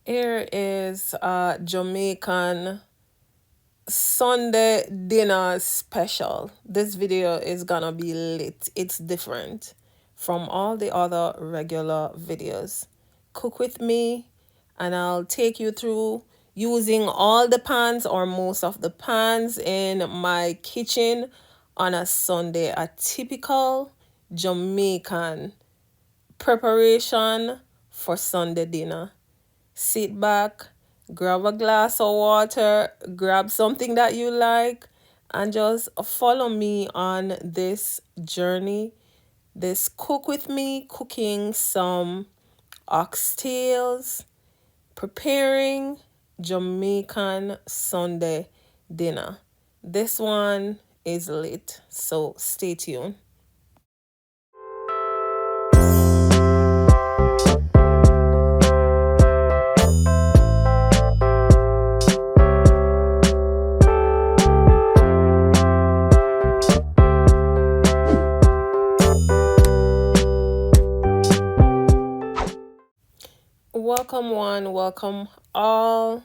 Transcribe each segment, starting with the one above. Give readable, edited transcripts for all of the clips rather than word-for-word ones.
Here is Jamaican Sunday dinner special. This video is gonna be lit. It's different from all the other regular videos. Cook with me and I'll take you through using all the pans or most of the pans in my kitchen on a Sunday. A typical Jamaican preparation for Sunday dinner. Sit back, grab a glass of water, grab something that you like, and just follow me on this journey. This cook with me, cooking some oxtails, preparing Jamaican Sunday dinner. This one is lit, so stay tuned. Welcome one, welcome all.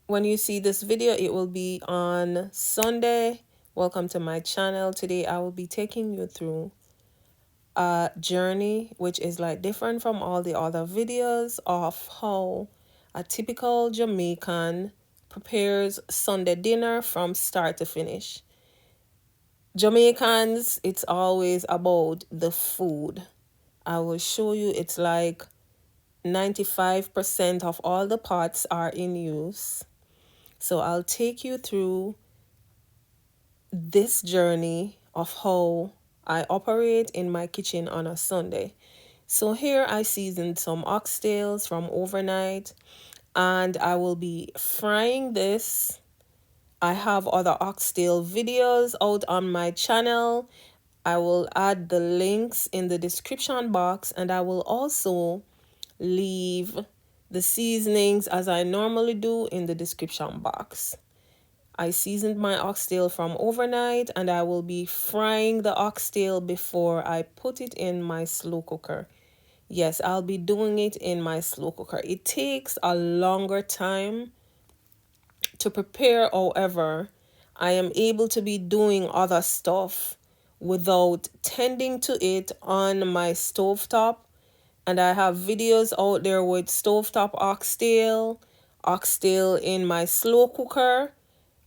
When you see this video, it will be on Sunday. Welcome to my channel. Today I will be taking you through a journey which is like different from all the other videos of how a typical Jamaican prepares Sunday dinner from start to finish. Jamaicans, it's always about the food. I will show you. It's like 95% of all the pots are in use. So I'll take you through this journey of how I operate in my kitchen on a Sunday. So here I seasoned some oxtails from overnight and I will be frying this. I have other oxtail videos out on my channel. I will add the links in the description box, and I will also leave the seasonings as I normally do in the description box. I seasoned my oxtail from overnight and I will be frying the oxtail before I put it in my slow cooker. Yes, I'll be doing it in my slow cooker. It takes a longer time to prepare, however, I am able to be doing other stuff without tending to it on my stovetop. And I have videos out there with stovetop oxtail in my slow cooker.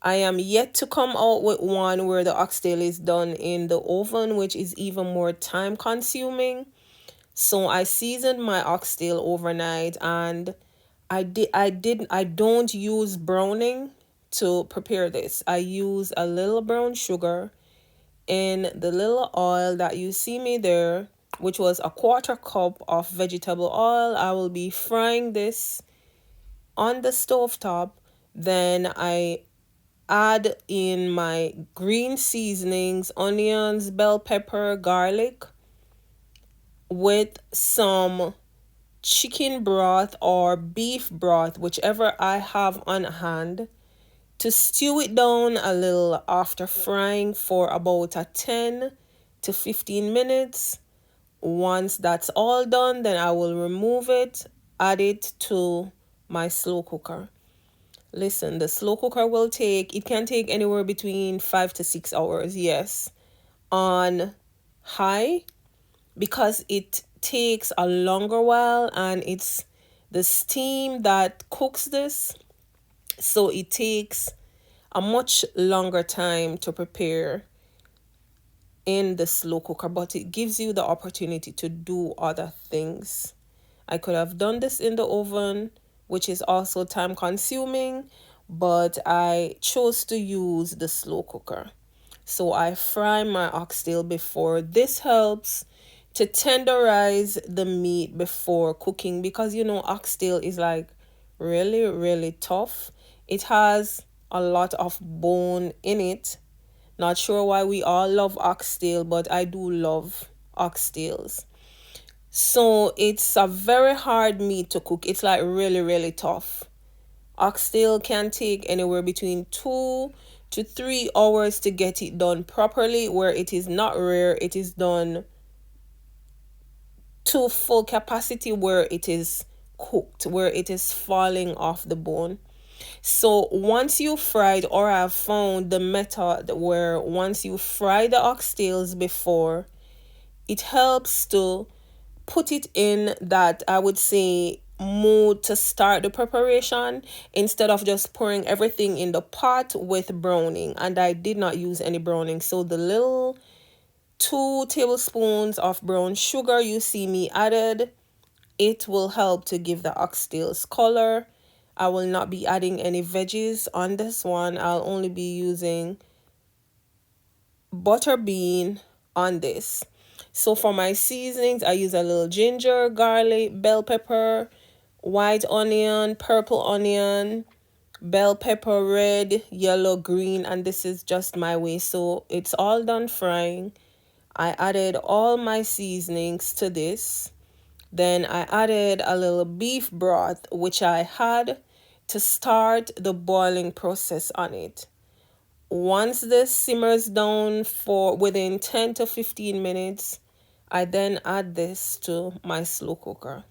I am yet to come out with one where the oxtail is done in the oven, which is even more time consuming. So I seasoned my oxtail overnight, and I don't use browning to prepare this. I use a little brown sugar in the little oil that you see me there, which was a quarter cup of vegetable oil. I will be frying this on the stove top. Then I add in my green seasonings, onions, bell pepper, garlic, with some chicken broth or beef broth, whichever I have on hand, to stew it down a little after frying for about a 10 to 15 minutes. Once that's all done, then I will remove it, add it to my slow cooker. Listen, the slow cooker it can take anywhere between 5 to 6 hours, yes, on high, because it takes a longer while and it's the steam that cooks this. So it takes a much longer time to prepare in the slow cooker, but it gives you the opportunity to do other things. I could have done this in the oven, which is also time consuming, but I chose to use the slow cooker. So I fry my oxtail before. This helps to tenderize the meat before cooking, because oxtail is like really, really tough. It has a lot of bone in it. Not sure why we all love oxtail, but I do love oxtails. So it's a very hard meat to cook. It's like really, really tough. Oxtail can take anywhere between 2 to 3 hours to get it done properly, where it is not rare. It is done to full capacity, where it is cooked, where it is falling off the bone. So once you fried, or I've found the method where once you fry the oxtails before, it helps to put it in that, I would say, mood to start the preparation, instead of just pouring everything in the pot with browning. And I did not use any browning. So the little 2 tablespoons of brown sugar you see me added, it will help to give the oxtails color. I will not be adding any veggies on this one. I'll only be using butter bean on this. So for my seasonings, I use a little ginger, garlic, bell pepper, white onion, purple onion, bell pepper, red, yellow, green, and this is just my way. So it's all done frying. I added all my seasonings to this. Then I added a little beef broth, which I had to start the boiling process on it. Once this simmers down for within 10 to 15 minutes, I then add this to my slow cooker.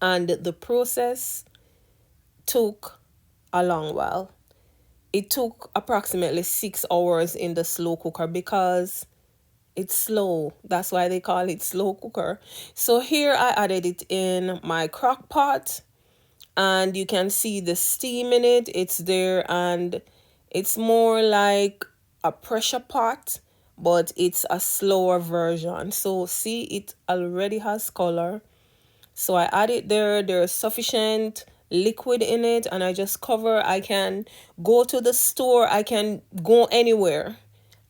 And the process took a long while. It took approximately 6 hours in the slow cooker because it's slow. That's why they call it slow cooker. So here I added it in my crock pot, and you can see the steam in it. It's there, and it's more like a pressure pot, but it's a slower version. So see, it already has color. So I add it there. There's sufficient liquid in it, and I just cover. I can go to the store, I can go anywhere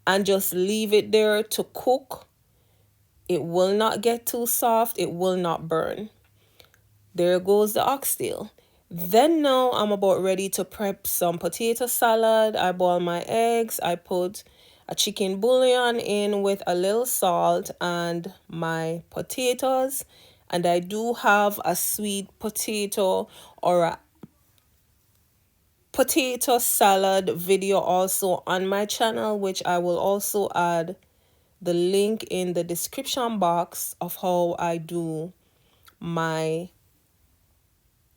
and just leave it there to cook. It will not get too soft, it will not burn. There goes the oxtail. Then now I'm about ready to prep some potato salad. I boil my eggs. I put a chicken bouillon in with a little salt and my potatoes. And I do have a sweet potato or a potato salad video also on my channel, which I will also add the link in the description box of how I do my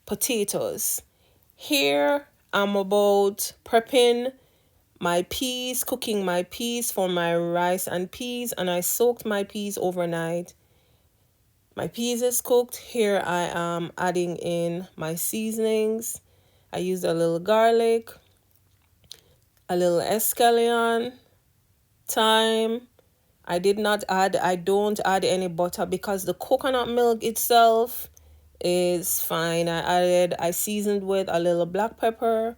potatoes. Here I'm about prepping my peas, cooking my peas for my rice and peas, and I soaked my peas overnight. My peas is cooked. Here I am adding in my seasonings. I used a little garlic, a little escallion, thyme. I don't add any butter because the coconut milk itself is fine. I seasoned with a little black pepper,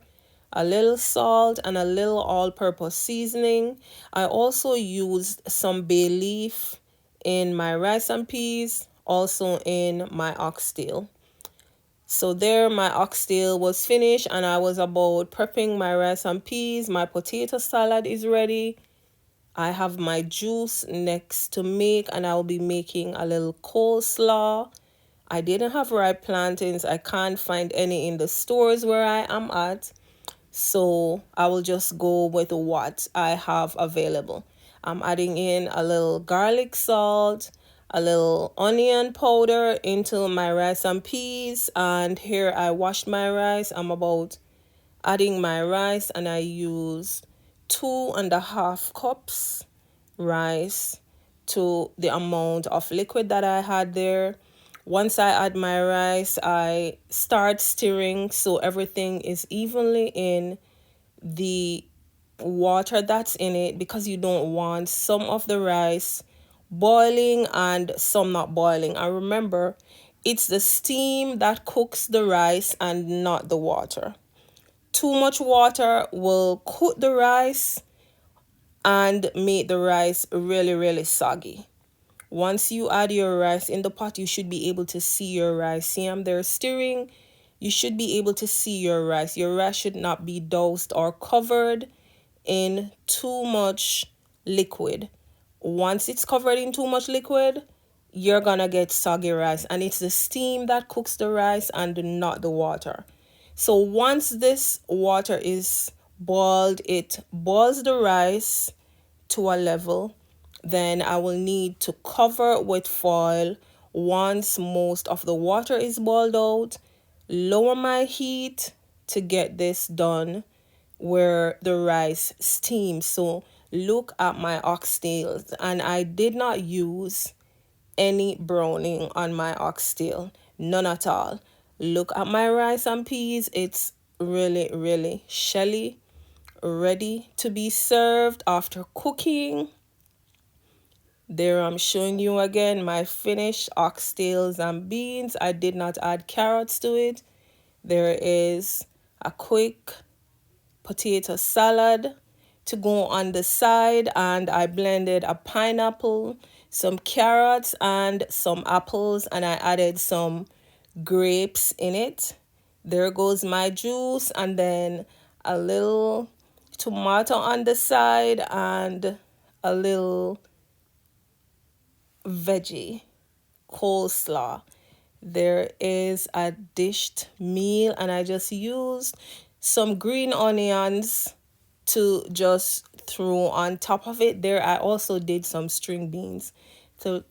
a little salt, and a little all-purpose seasoning. I also used some bay leaf in my rice and peas, also in my oxtail. So there my oxtail was finished, and I was about prepping my rice and peas. My potato salad is ready. I have my juice next to make, and I'll be making a little coleslaw. I didn't have ripe plantains. I can't find any in the stores where I am at. So I will just go with what I have available. I'm adding in a little garlic salt, a little onion powder into my rice and peas. And here I washed my rice. I'm about adding my rice, and I used 2.5 cups rice to the amount of liquid that I had there. Once I add my rice, I start stirring so everything is evenly in the water that's in it, because you don't want some of the rice boiling and some not boiling. And remember, it's the steam that cooks the rice and not the water. Too much water will cook the rice and make the rice really, really soggy. Once you add your rice in the pot, you should be able to see your rice. See, I'm there stirring. You should be able to see your rice. Your rice should not be doused or covered in too much liquid. Once it's covered in too much liquid, you're gonna get soggy rice, and it's the steam that cooks the rice and not the water. So once this water is boiled, it boils the rice to a level. Then I will need to cover with foil Once most of the water is boiled out, lower my heat to get this done where the rice steams. So look at my oxtails, and I did not use any browning on my oxtail, none at all. Look at my rice and peas, it's really shelly, ready to be served after cooking. There I'm showing you again my finished oxtails and beans. I did not add carrots to it. There is a quick potato salad to go on the side, and I blended a pineapple, some carrots and some apples, and I added some grapes in it. There goes my juice, and then a little tomato on the side and a little veggie coleslaw. There is a dished meal, and I just used some green onions to just throw on top of it. There I also did some string beans.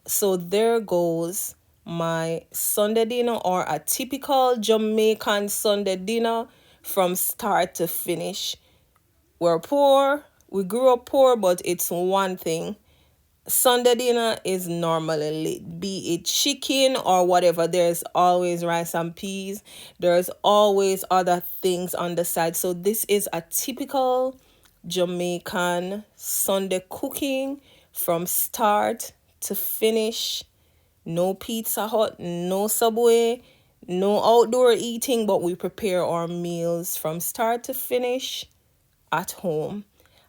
So there goes my Sunday dinner, or a typical Jamaican Sunday dinner from start to finish. We're poor, we grew up poor, but it's one thing. Sunday dinner is normally lit, be it chicken or whatever. There's always rice and peas. There's always other things on the side. So this is a typical Jamaican Sunday cooking from start to finish. No Pizza Hut, no Subway, no outdoor eating, but we prepare our meals from start to finish at home.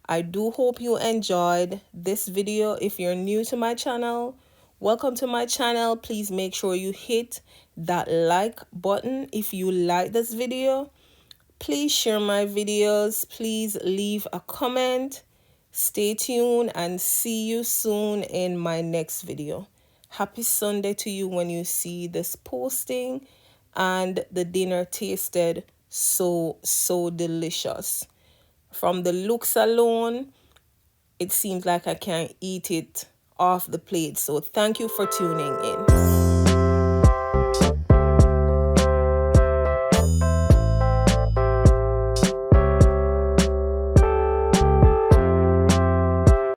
I do hope you enjoyed this video. If you're new to my channel, welcome to my channel. Please make sure you hit that like button if you like this video. Please share my videos. Please leave a comment. Stay tuned and see you soon in my next video. Happy Sunday to you when you see this posting, and the dinner tasted so delicious. From the looks alone, it seems like I can't eat it off the plate. So thank you for tuning in.